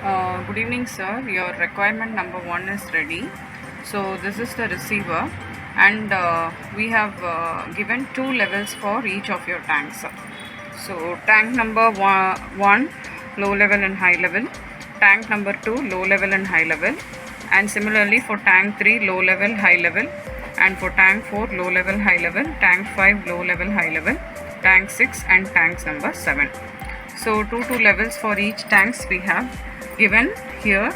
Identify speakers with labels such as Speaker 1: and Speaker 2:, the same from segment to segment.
Speaker 1: Good evening, sir. Your requirement number 1 is ready. So this is the receiver, and we have given 2 levels for each of your tanks. So tank number 1 low level and high level, tank number 2 low level and high level, and similarly for tank 3 low level high level, and for tank 4 low level high level, tank 5 low level high level, tank 6 and tanks number 7. So two levels for each tanks we have given here.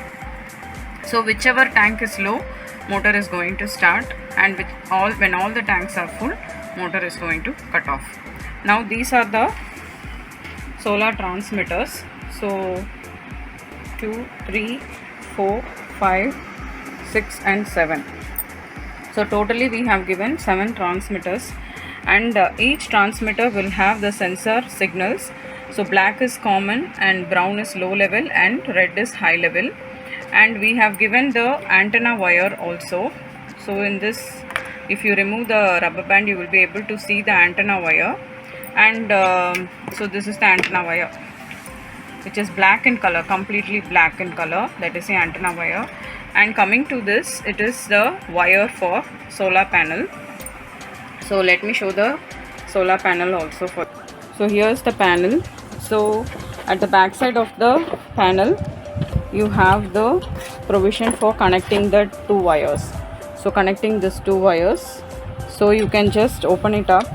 Speaker 1: So whichever tank is low, motor is going to start, and when all the tanks are full, motor is going to cut off. Now these are the solar transmitters. So 2, 3, 4, 5, 6 and 7. So totally we have given 7 transmitters, and each transmitter will have the sensor signals. So black is common and brown is low level and red is high level, and we have given the antenna wire also. So in this, if you remove the rubber band, you will be able to see the antenna wire, and so this is the antenna wire, which is black in color, completely black in color. That is the antenna wire. And coming to this, it is the wire for solar panel. So let me show the solar panel also. So here's the panel. So at the back side of the panel, you have the provision for connecting the 2 wires. So connecting these 2 wires, so you can just open it up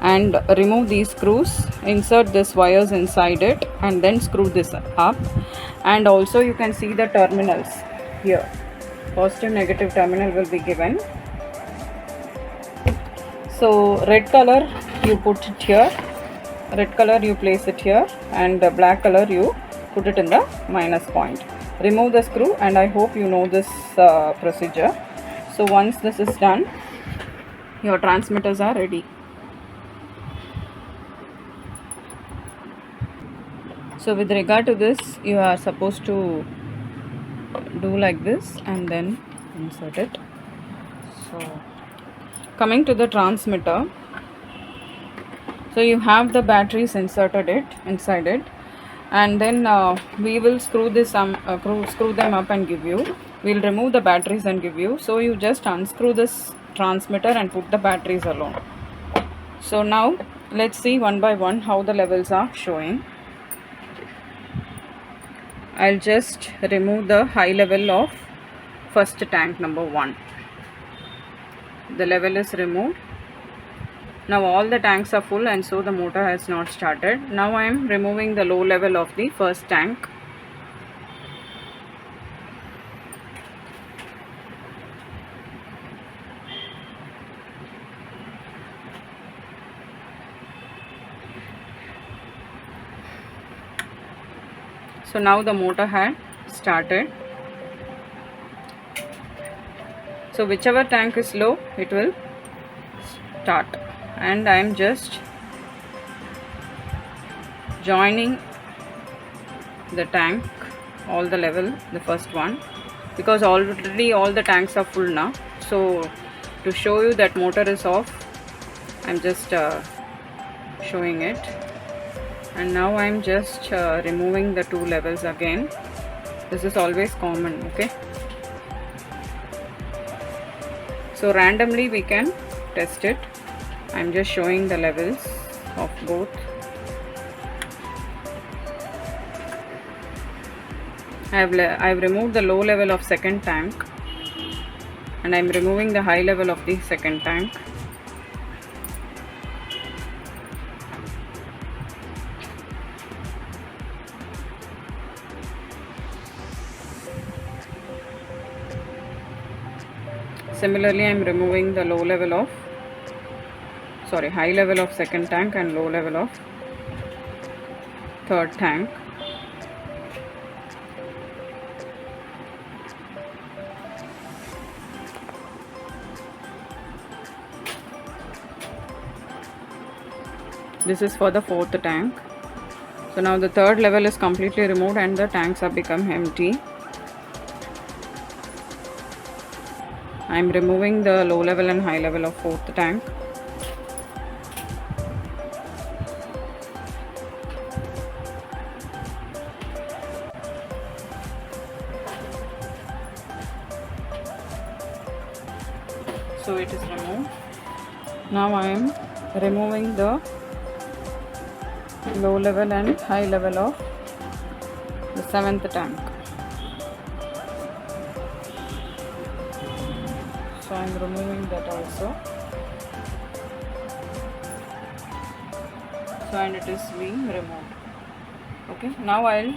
Speaker 1: and remove these screws, insert these wires inside it, and then screw this up. And also you can see the terminals here. Positive, negative terminal will be given. So red color you put it here, red color you place it here, and black color you put it in the minus point. Remove the screw, and I hope you know this procedure. So once this is done, your transmitters are ready. So with regard to this, you are supposed to do like this and then insert it. So coming to the transmitter, so you have the batteries inserted inside it, and then we will screw them up and give you. We'll remove the batteries and give you. So you just unscrew this transmitter and put the batteries alone. So now let's see one by one how the levels are showing. I'll just remove the high level of first tank number 1. The level is removed. Now all the tanks are full, and so the motor has not started. Now I am removing the low level of the first tank. So now the motor had started. So whichever tank is low, it will start. And I am just joining the tank, all the level, the first one, because already all the tanks are full now. So to show you that motor is off, I am just showing it. And now I am just removing the 2 levels again. This is always common, okay? So randomly we can test it. I am just showing the levels of both. I have removed the low level of second tank, and I am removing the high level of the second tank. Similarly, I am removing the high level of second tank and low level of third tank. This is for the fourth tank. So now the third level is completely removed and the tanks have become empty. I am removing the low level and high level of fourth tank. So it is removed. Now I am removing the low level and high level of the 7th tank. So I am removing that also. So and it is being removed. Okay, now I'll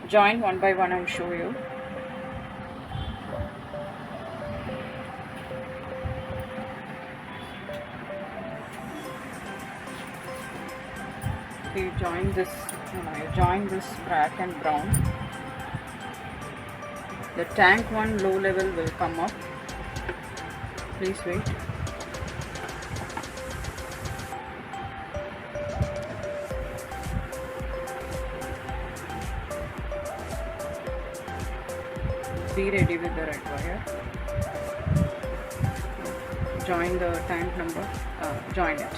Speaker 1: join one by one and show you. So you join this, black and brown. The tank 1 low level will come up. Please wait. Be ready with the red wire. Join the tank number, join it.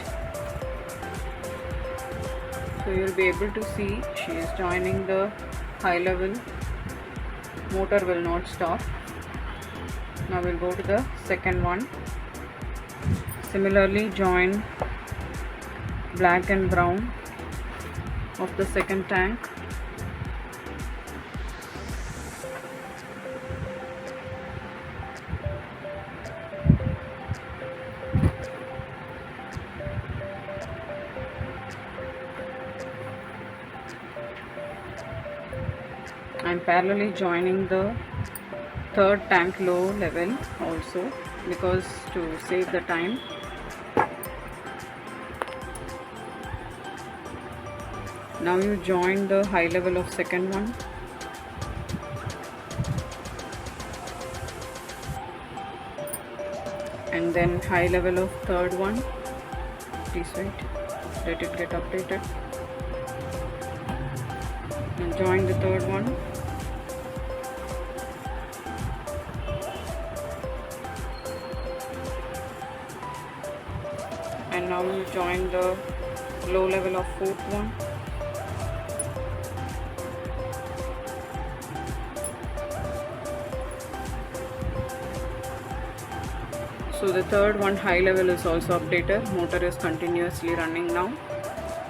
Speaker 1: So you will be able to see she is joining the high level. Motor will not stop. Now we'll go to the second one. Similarly join black and brown of the second tank. I'm parallelly joining the third tank low level also, because to save the time. Now you join the high level of second one. And then high level of third one. Please wait, let it get updated. And join the third one. And now you join the low level of fourth one. So the third one high level is also updated. Motor is continuously running now,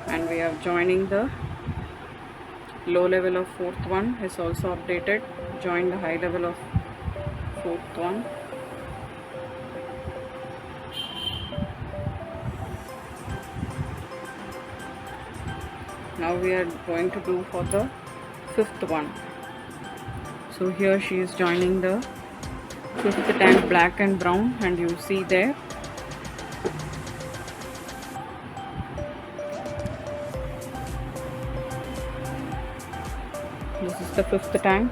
Speaker 1: and we are joining the low level of fourth one is also updated. Join the high level of fourth one. Now we are going to do for the fifth one. So here she is joining the fifth tank black and brown, and you see there this is the fifth tank.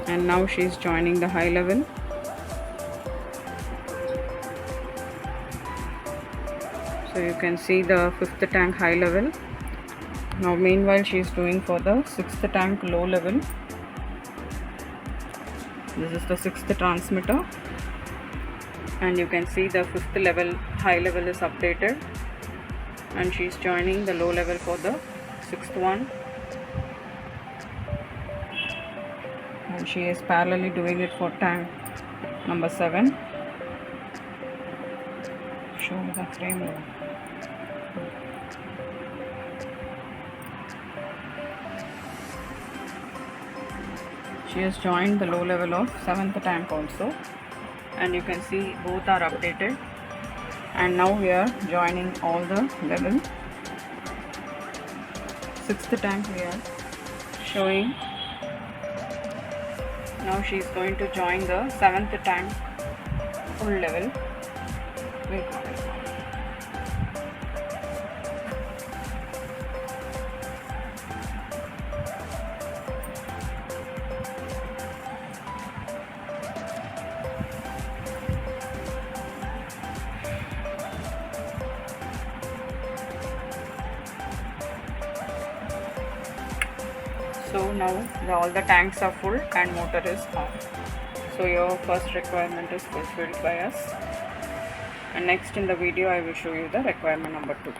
Speaker 1: And now she is joining the high level. So you can see the fifth tank high level. Now meanwhile she is doing for the sixth tank low level. This is the sixth transmitter, and you can see the fifth level high level is updated, and she is joining the low level for the sixth one. And she is parallelly doing it for tank number 7. Show the frame. She has joined the low level of 7th tank also, and you can see both are updated. And now we are joining all the level. 6th tank we are showing. Now she is going to join the 7th tank full level. Wait. So now all the tanks are full and motor is off. So your first requirement is fulfilled by us. And next in the video I will show you the requirement number 2.